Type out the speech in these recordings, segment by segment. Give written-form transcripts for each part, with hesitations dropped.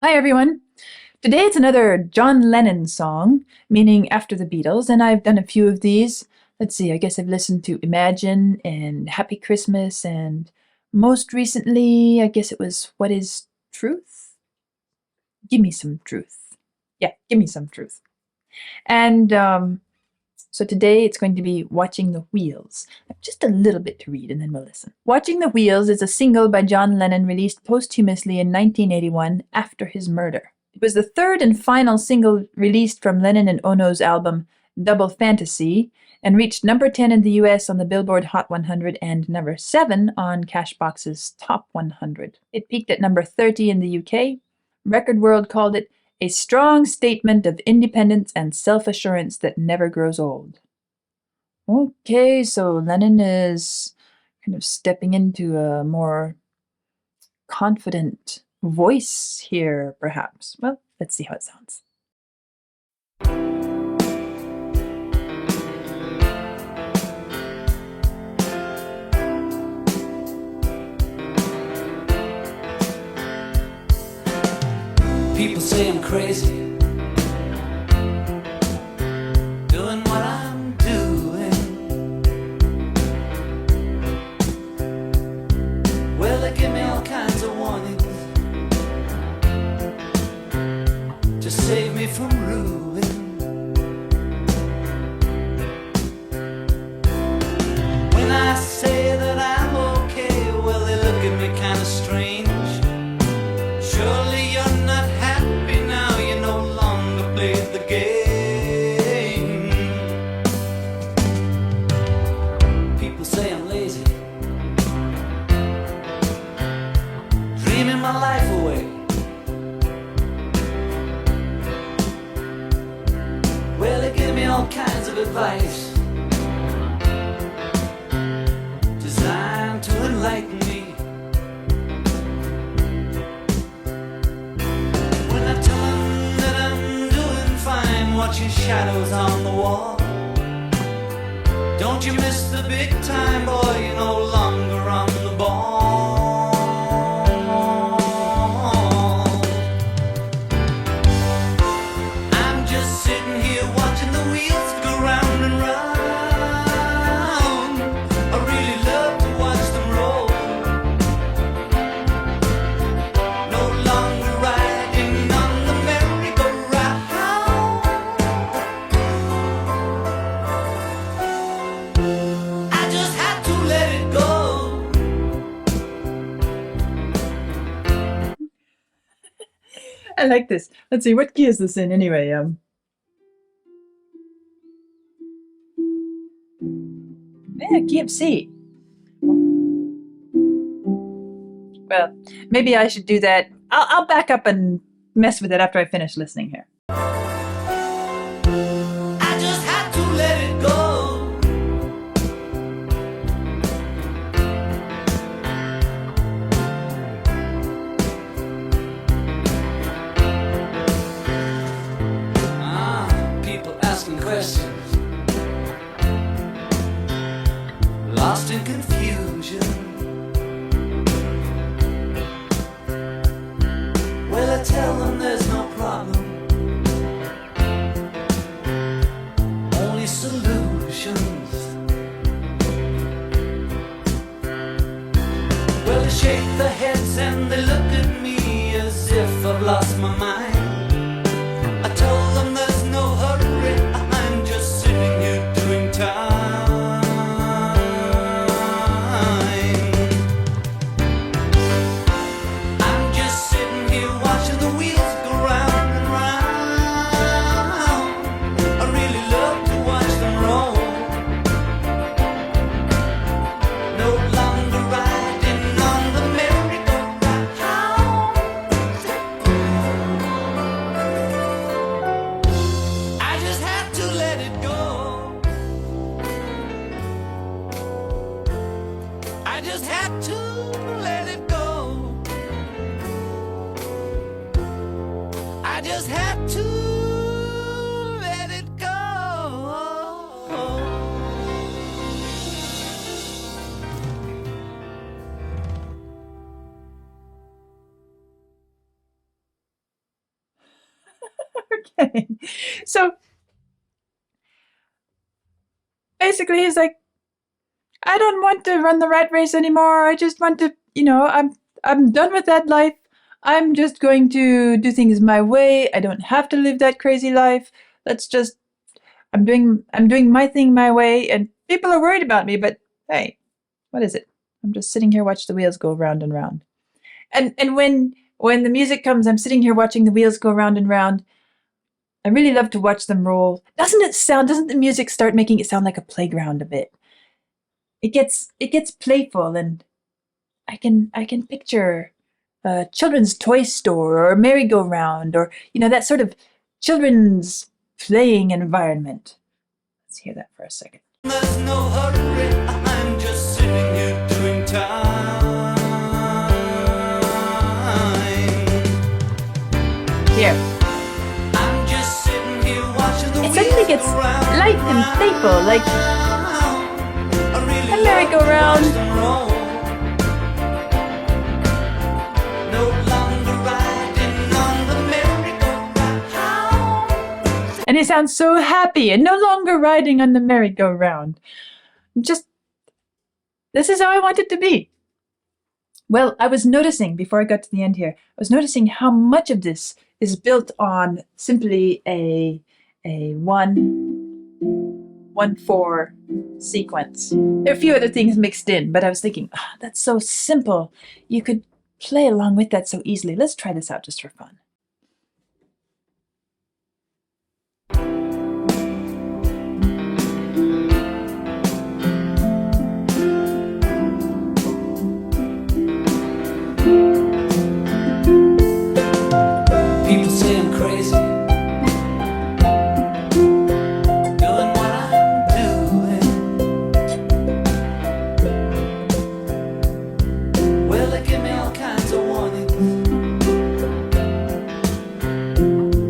Hi everyone! Today it's another John Lennon song, meaning after the Beatles, and I've done a few of these. Let's see, I guess I've listened to Imagine and Happy Christmas, and most recently, I guess it was What is Truth? Give me some truth. Yeah, give me some truth. And so today it's going to be Watching the Wheels. Just a little bit to read and then we'll listen. Watching the Wheels is a single by John Lennon released posthumously in 1981 after his murder. It was the third and final single released from Lennon and Ono's album Double Fantasy and reached number 10 in the US on the Billboard Hot 100 and number 7 on Cashbox's Top 100. It peaked at number 30 in the UK. Record World called it a strong statement of independence and self-assurance that never grows old. Okay, so Lennon is kind of stepping into a more confident voice here, perhaps. Well, let's see how it sounds. People say I'm crazy, doing what I'm doing. Well, they give me all kinds of warnings to save me from ruin. When I say that I'm okay, well, they look at me kind of strange. Surely you're not happy now, you no longer play the game. People say I'm lazy, dreaming my life away. Well, they give me all kinds of advice designed to enlighten me. Watching shadows on the wall. Don't you miss the big time, boy? You're no longer on the ball. I'm just sitting here watching the wheels go round and round. I really love to watch them roll. No longer riding on the merry-go-round. I like this. Let's see, what key is this in anyway? Yeah, key of C. Well, maybe I should do that. I'll back up and mess with it after I finish listening here. I just had to let it go. People asking questions, lost in confusion. Well, I tell them there's no problem, only solutions. Well, they shake their heads and they look at me as if I've lost my mind. I told them there's no hurry, I'm just sitting here doing time. I'm just sitting here watching the wheels go round and round. I really love to watch them roll. No longer riding on the merry-go-round. I just had to let it go. I just had to let it go. I just had to let it go. Okay. So basically, he's like, I don't want to run the rat race anymore. I just want to, I'm done with that life. I'm just going to do things my way. I don't have to live that crazy life. Let's just I'm doing my thing my way, and people are worried about me, but hey, what is it? I'm just sitting here watching the wheels go round and round. And when the music comes, I'm sitting here watching the wheels go round and round. I really love to watch them roll. Doesn't the music start making it sound like a playground a bit? It gets playful, and I can picture a children's toy store or a merry-go-round, or that sort of children's playing environment. Let's hear that for a second. There's no hurry, I'm just sitting here doing time. Here. I'm just sitting here watching the It suddenly gets light and playful, like a merry-go-round. No longer riding on the merry-go-round. And he sounds so happy and no longer riding on the merry-go-round. Just, this is how I want it to be. Well, I was noticing, before I got to the end here, I was noticing how much of this is built on simply a 1-4 sequence. There are a few other things mixed in, but I was thinking, that's so simple. You could play along with that so easily. Let's try this out just for fun. People say I'm crazy, doing what I'm doing. Well, they give me all kinds of warnings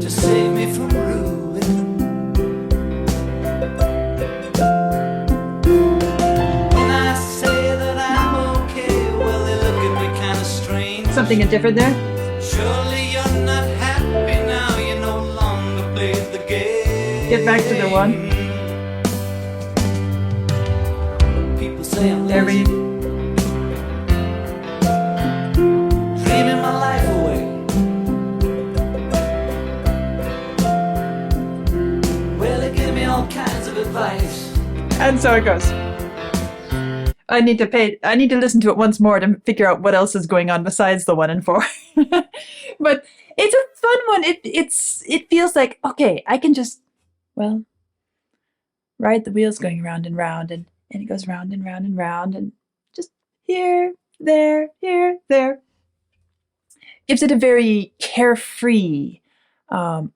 to save me from ruin. When I say that I'm okay, well, they look at me kind of strange. Something different there? Surely you're not happy now, you no longer play the game. Get back to the one. People say I'm There lazy, we dreaming my life away. Well, they give me all kinds of advice. And so it goes. I need to listen to it once more to figure out what else is going on besides the 1 and 4. But it's a fun one. It feels like, okay, I can just, well, ride the wheels going round and round, and it goes round and round and round, and just here, there, gives it a very carefree,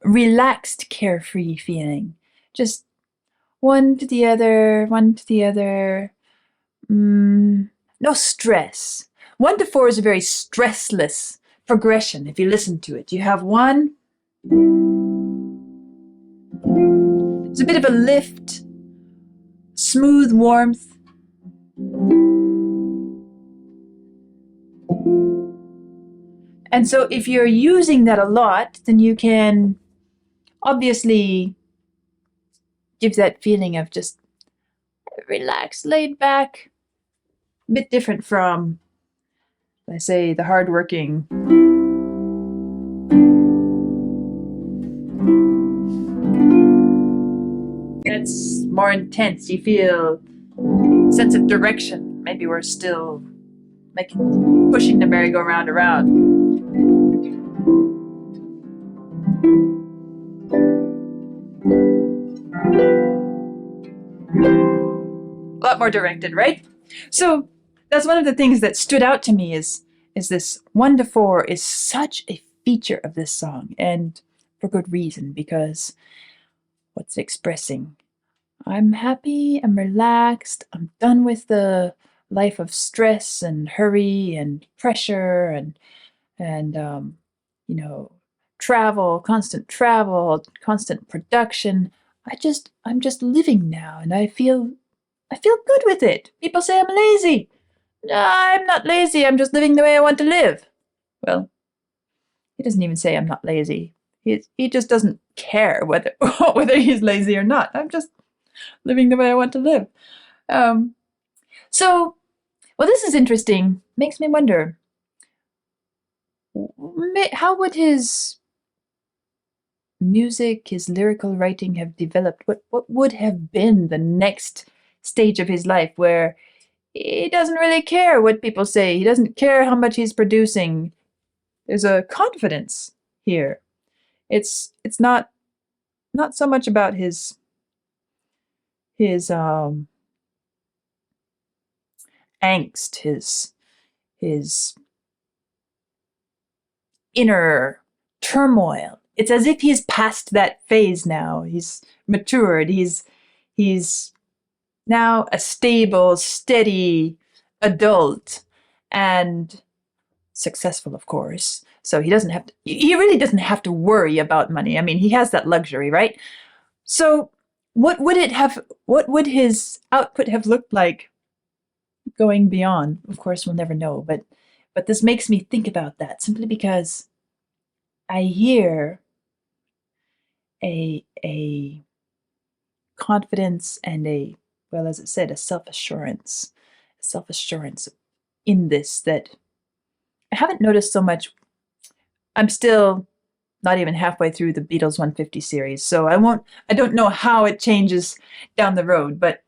relaxed, carefree feeling. Just one to the other, one to the other. No stress. 1 to 4 is a very stressless progression. If you listen to it, you have 1. It's a bit of a lift, smooth warmth. And so if you're using that a lot, then you can obviously give that feeling of just relaxed, laid back, a bit different from, let's say, the hardworking. That's more intense. You feel a sense of direction. Maybe we're still pushing the merry-go-round around. A lot more directed, right? So that's one of the things that stood out to me is this 1 to 4 is such a feature of this song, and for good reason, because what's it expressing? I'm happy, I'm relaxed, I'm done with the life of stress and hurry and pressure and travel, constant production. I'm just living now, and I feel good with it. People say I'm lazy. No, I'm not lazy. I'm just living the way I want to live. Well, he doesn't even say I'm not lazy. He just doesn't care whether whether he's lazy or not. I'm just living the way I want to live. Um, so, well, this is interesting. Makes me wonder, how would his music, his lyrical writing have developed? What would have been the next stage of his life where he doesn't really care what people say. He doesn't care how much he's producing. There's a confidence here. It's not so much about his angst, his inner turmoil. It's as if he's past that phase now. He's matured. He's now a stable, steady adult and successful, of course. So he really doesn't have to worry about money. I mean, he has that luxury, right? So what would his output have looked like going beyond? Of course, we'll never know, but this makes me think about that simply because I hear a confidence and well, as it said, a self-assurance in this that I haven't noticed so much. I'm still not even halfway through the Beatles 150 series, so I don't know how it changes down the road, but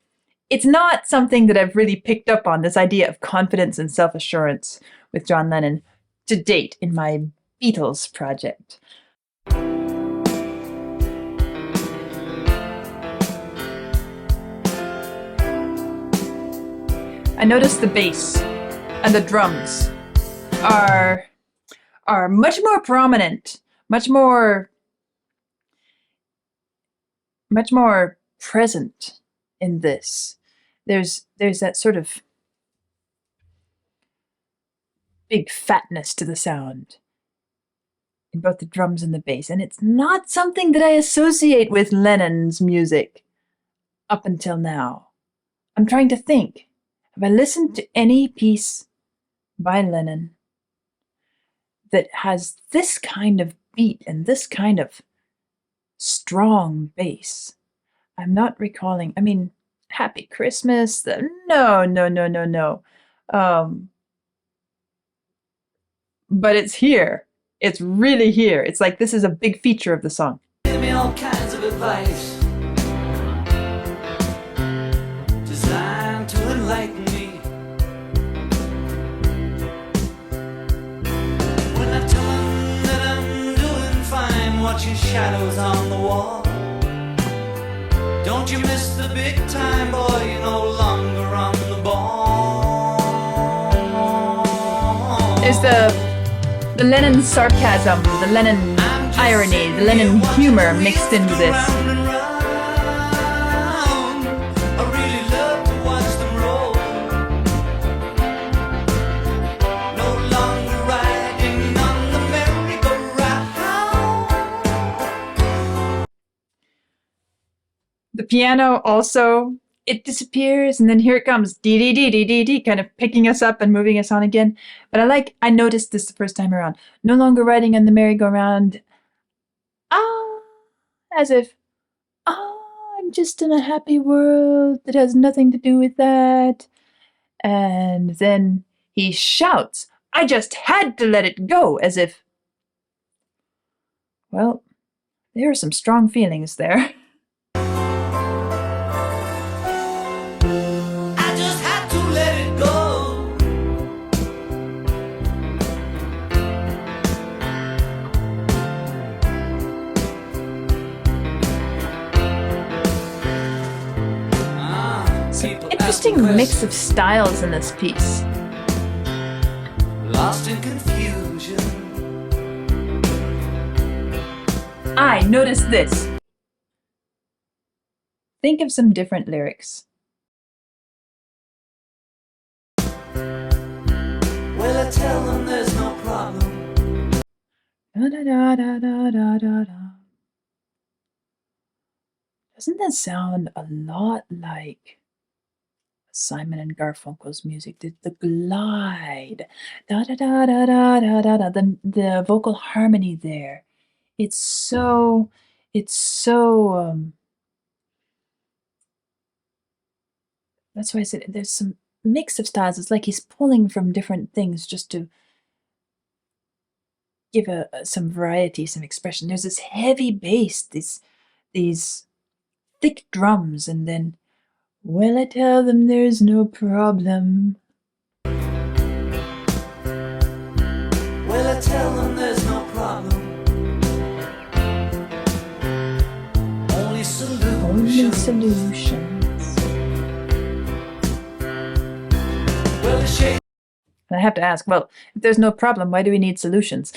it's not something that I've really picked up on, this idea of confidence and self-assurance with John Lennon to date in my Beatles project. I noticed the bass and the drums are much more prominent, much more present in this. There's that sort of big fatness to the sound in both the drums and the bass, and it's not something that I associate with Lennon's music up until now. I'm trying to think. Have I listened to any piece by Lennon that has this kind of beat and this kind of strong bass? I'm not recalling. I mean, Happy Christmas. No. But it's here. It's really here. It's like this is a big feature of the song. Give me all kinds of advice designed to enlighten me. When I tell him that I'm doing fine, watching shadows on the wall. Don't you miss the big time, boy? You're no longer on the ball. There's the Lennon sarcasm, the Lennon irony, the Lennon humor mixed into this. I really love to watch them roll. No longer riding on the merry-go-round. The piano also, it disappears, and then here it comes, dee dee dee dee dee dee, kind of picking us up and moving us on again. But I noticed this the first time around. No longer riding on the merry-go-round. As if, I'm just in a happy world that has nothing to do with that. And then he shouts, I just had to let it go, as if, well, there are some strong feelings there. I just had to let it go. Interesting mix of styles in this piece. Lost in confusion. I noticed this. Think of some different lyrics. Well, I tell them there's no problem. Da, da, da, da, da, da, da, da. Doesn't that sound a lot like Simon and Garfunkel's music? The glide, da da da da da da da da, the vocal harmony there It's so, it's so, that's why I said there's some mix of styles. It's like he's pulling from different things just to give some variety, some expression. There's this heavy bass, these thick drums, and then, well, I tell them there's no problem. Well, I tell them there's no problem. Only Only solutions. solutions. Well, the shape. And I have to ask, well, if there's no problem, why do we need solutions?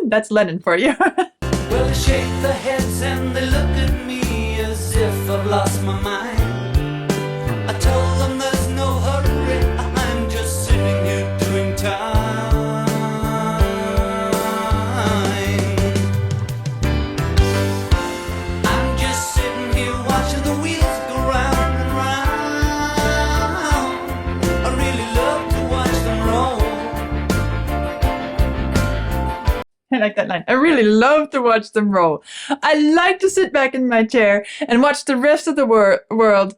That's Lennon for you. Well, they shake their heads and they look at me as if I've lost my mind. I told them there's no hurry, I'm just sitting here doing time. I'm just sitting here watching the wheels go round and round. I really love to watch them roll. I like that line. I really love to watch them roll. I like to sit back in my chair and watch the rest of the world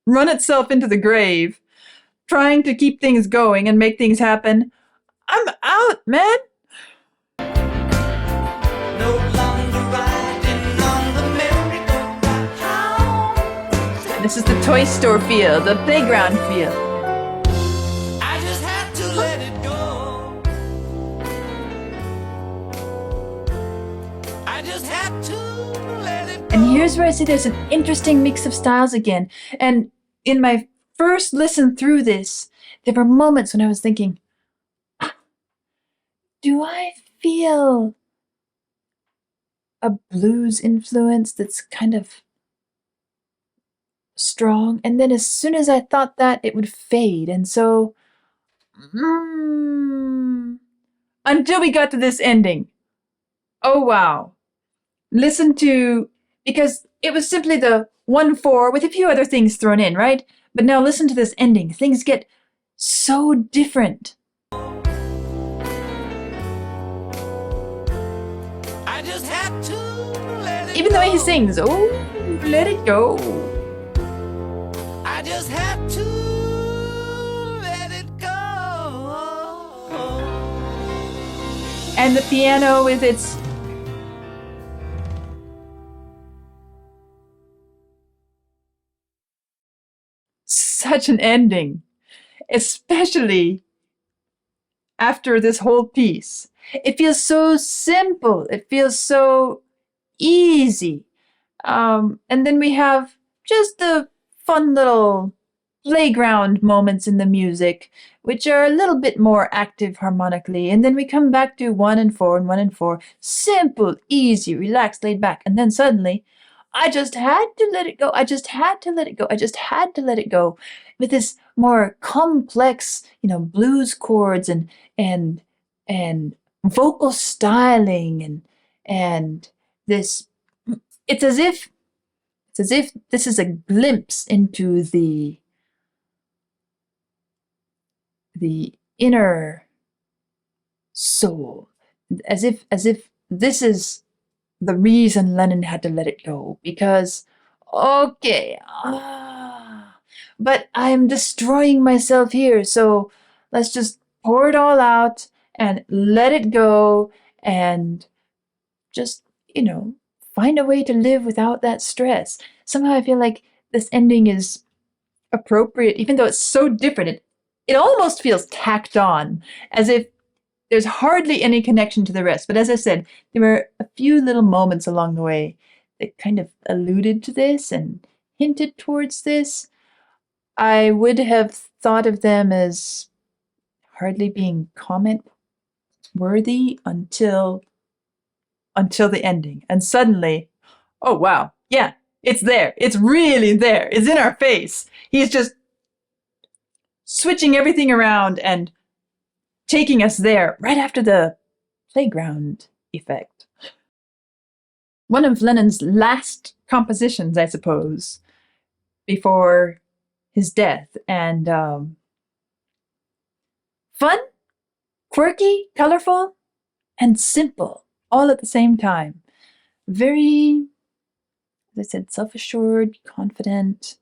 run itself into the grave, trying to keep things going and make things happen. I'm out, man. No longer riding on the merry-go-round. This is the toy store feel, the playground feel. I just had to let it go. I just had to let it go. And here's where I see there's an interesting mix of styles again. And in my first listen through this, there were moments when I was thinking, do I feel a blues influence that's kind of strong? And then as soon as I thought that, it would fade. And so, until we got to this ending. Oh, wow. Listen to, because it was simply the 1/4 with a few other things thrown in, right? But now listen to this ending. Things get so different. I just had to let it Even the way he go. sings, oh, let it go. I just had to let it go. And the piano with its such an ending, especially after this whole piece. It feels so simple. It feels so easy. And then we have just the fun little playground moments in the music, which are a little bit more active harmonically. And then we come back to 1 and 4 and 1 and 4. Simple, easy, relaxed, laid back. And then suddenly, I just had to let it go. I just had to let it go. I just had to let it go. With this more complex, blues chords and and vocal styling and this. It's as if this is a glimpse into the inner soul, as if this is the reason Lennon had to let it go, because okay, but I'm destroying myself here, so let's just pour it all out and let it go and just, find a way to live without that stress. Somehow I feel like this ending is appropriate, even though it's so different. It almost feels tacked on, as if there's hardly any connection to the rest. But as I said, there were a few little moments along the way that kind of alluded to this and hinted towards this. I would have thought of them as hardly being comment worthy until the ending. And suddenly, oh wow, yeah, it's there. It's really there. It's in our face. He's just switching everything around and taking us there right after the playground effect. One of Lennon's last compositions, I suppose, before his death. And fun, quirky, colorful, and simple. all at the same time. Very, as I said, self-assured, confident.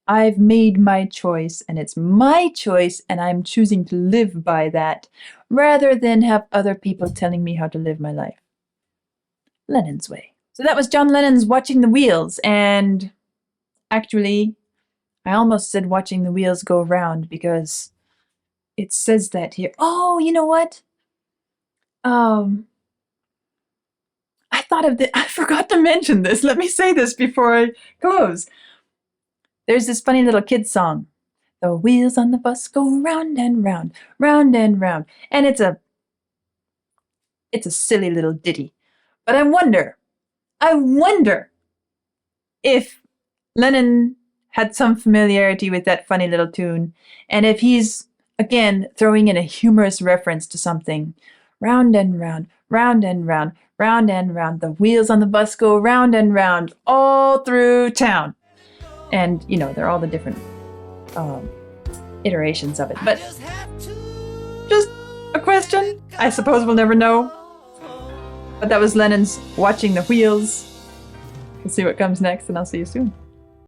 I've made my choice, and it's my choice, and I'm choosing to live by that, rather than have other people telling me how to live my life. Lennon's way. So that was John Lennon's Watching the Wheels, and actually, I almost said Watching the Wheels Go Round, because it says that here. Oh, you know what? I forgot to mention this. Let me say this before I close. There's this funny little kid song. The wheels on the bus go round and round, round and round. And it's a silly little ditty. But I wonder if Lennon had some familiarity with that funny little tune, and if he's, again, throwing in a humorous reference to something. Round and round, round and round, round and round. The wheels on the bus go round and round all through town. And, you know, they're all the different iterations of it. But just a question. I suppose we'll never know. But that was Lennon's Watching the Wheels. We'll see what comes next, and I'll see you soon.